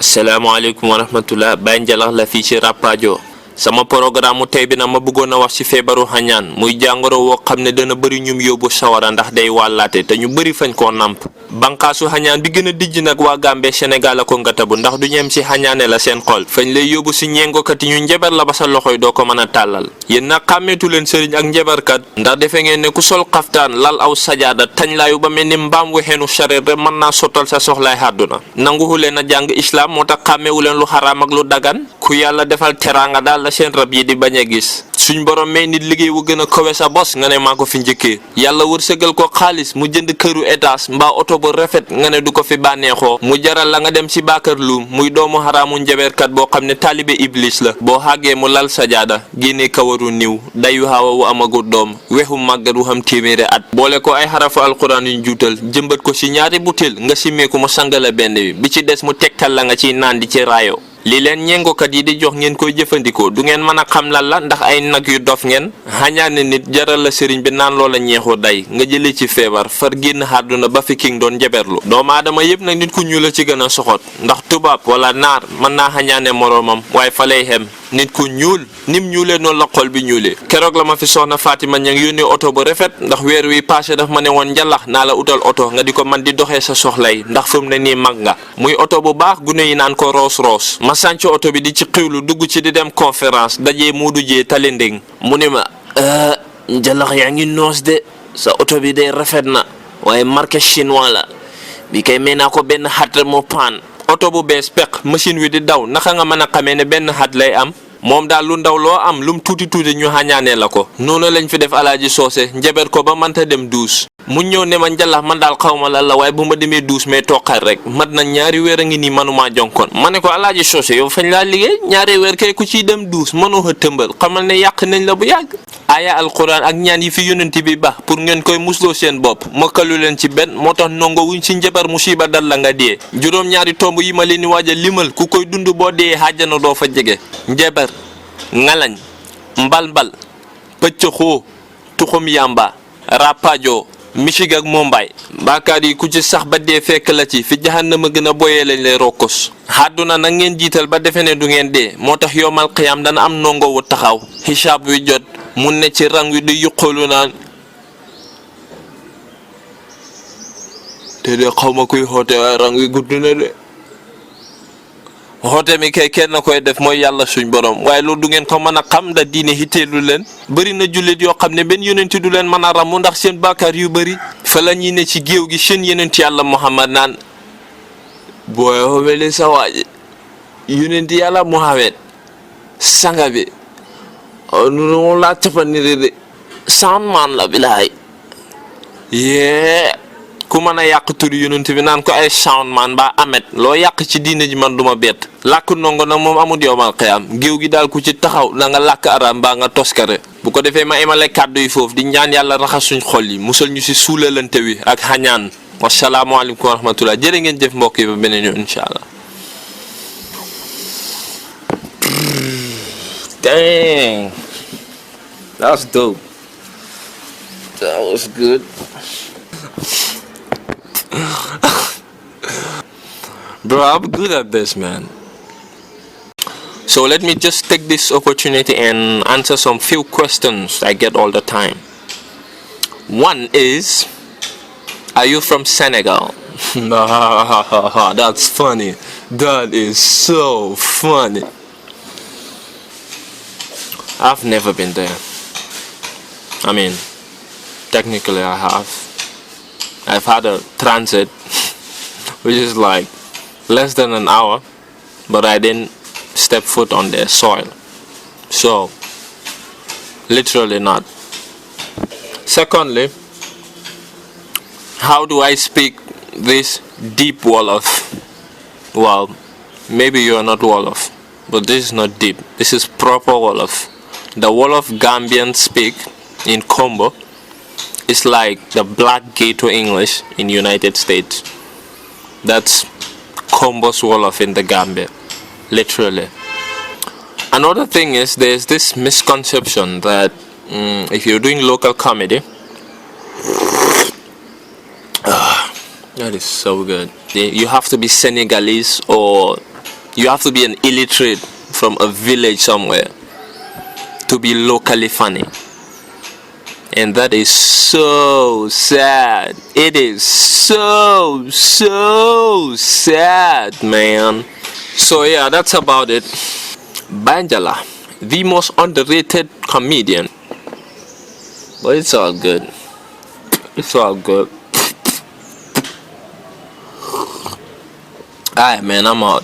salaamaaleykum wa rahmatullah Bai Njalah la fii ci Rap Radio sama programme mu tey bi nag ma bëggoon a wax ci feebaru xañaan muy jàngoro woo xam ne dana bëri ñum yóbbu sawara ndax day wàllaate te ñu bëri fañ koo namp bankaasu xañaan bi gën a dijj nag waa Gambie Sénégal la ko ngatabu ndax du ñem ci xañaane la seen xol fañ lay yóbbu ci ñengokat yi ñu njabar la ba sa loxoy doo ko mën a tàllal yéen nag xàmmeetu leen sëriñ ak njabarkat ndax defe ngeen ne ku sol xaftaan lal aw sajaada tañ laayu ba mel ni mbaam wexeenu chareet rek mën naa sottal sa soxlaay àdduna nanguwu leen a jàng islam moo tax xàmmeewu leen lu xaraam ak lu dagan ku yàlla defal teraanga daal la seen rab yi di bañ a gis suñ borom may nit liggéey wu gën a kowe sa bos nga ne maa ko fi njëkkee yàlla wërsëgal ko xaalis mu jënd këru étage mbaa oto bu rafet nga ne du ko fi bànneexoo mu jaral la nga dem ci baakar luum muy doomu xaraamu njabeerkat boo xam ne taalibe iblis la boo xàggee mu lal sajaada génnee kawaru niw dayu xaawa wu amagu doom wexu màggat wu xam téeméeri at boole ko ay xarafu alquran yuñ juutal jëmbat ko ci ñaari butéel nga simmeeku mu sangala benn bi ci des mu tegtal la nga ciy naan di ci raayo li leen ñengokat yi di jox ngeen koy jëfandikoo du ngeen mën a xam lan la ndax ay nag yu dof ngeen xañaane nit jaral la sëriñ bi naan loola ñeexu day nga jëlee ci feebar far génn àdduna ba fi king doon jaberlu doomu aadama yëpp nag nit ku ñuul la ci gën a soxot ndax tubaab wala naar mën naa xañaane moroomam waaye fa lay xem nit ku ñuul nim ñuulee noonu la xol bi ñuulee keroog la ma fi soxna Fatima ña ngi yónnee oto bu rafet ndax weer wi passé daf ma ne woon njalax naa la utal oto nga di ko man di doxee sa soxlay ndax fu mu ne nii mag nga muy oto bu baax gune yi naan ko roos roos ma sànc oto bi di ci xiwlu dugg ci di dem conférence dajee Moodu Jee Talinding mu ne ma njalax yaa ngi noos de sa oto bi day rafet na waaye marque chinois la bi kay may naa ko benn xat moo paan oto bu bees peq machine wi di daw naka nga mën a xamee ne benn xat lay am moom daal lu ndaw loo am lum tuuti tuuti ñu xañaanee la ko noonu lañ fi def alaaji soose njaber ko ba mënta dem duus mu ñëw ne ma njalax man daal xawma lan la waaye bu ma demee duus mais toqal rek mat na ñaari weer a ngi nii manumaa jonkoon ma ne ko alaaji soose yow fañ laa liggéey ñaari weer kay ku ciy dem duus mënoo a tëmbal xamal ne yàq nañ la bu yàgg aaya alquran ak ñaan yi fi yonent bi baax pour ngeen koy musloo seen bopp mokkalu leen ci benn moo tax nongo wuñ ci njabar musiba dal la nga dee juróom-ñaari tomb yi ma leen di waaj a limal ku koy dund boo dee xaajana doo fa jege njabar ngalañ mbalmbal pëccëxoo tuxum yamba rapajo michig ak mombaay baakaar yi ku ci sax ba dee fekk la ci fi jahannama gën a boyee lañ lay rokkos àdduna nag ngeen jiital ba defe ne du ngeen dee moo tax yowmal qiyaam dana am nongo wu taxaw xisaab wi jot mu ne ci rang wi di yuqalu naan te de xaw ma kuy xoote waaye rang wi gudd na de xoote mi kay kenn koy def mooy yàlla suñ borom waaye loolu du ngeen ko mën a xam ndax diine xitteelu leen bëri na jullit yoo xam ne benn yonent du leen mën a ramu ndax seen bàkkaar yu bëri fa la ñuy ne ci géew gi seen yonent yàlla Muhammad naan booy xomeli sa waaji yonent yàlla Muhammad sanga bi nu laa capaniri de sound man la bilaay yee ku mën a yàq turi yonent bi naan ko ay sound man ba amet loo yàq ci diine ji man duma bett làkk ndongo nag moom amul yowmal xiyaam géew gi daal ku ci taxaw na nga làkk arab mbaa nga toskare bu ko defee ma emale kàddu yi foofu di ñaan yàlla raxas suñ xol yi musal ñu ci suulalante wi ak xañaan wasalaamualeykum wa rahmatullah jërë ngeen jëf mbokk yi ba beneen yoon incha allah. Dang, that was dope. That was good. Bro, I'm good at this, man. So let me just take this opportunity and answer some few questions I get all the time. One is, are you from Senegal? That's funny. That is so funny. I've never been there. I mean, technically I have. I've had a transit, which is like less than an hour, but I didn't step foot on their soil. So, literally not. Secondly, how do I speak this deep Wolof? Well, maybe you are not Wolof, but this is not deep. This is proper Wolof. The Wolof Gambians speak in Combo is like the black ghetto English in United States. That's Combo's Wolof in the Gambia, literally. Another thing is there's this misconception that if you're doing local comedy, that is so good. You have to be Senegalese or You have to be an illiterate from a village somewhere to be locally funny. And that is so sad. It is so sad, man. So yeah, that's about it. Bai Njalah, the most underrated comedian. But it's all good. It's all good. Alright, man, I'm out.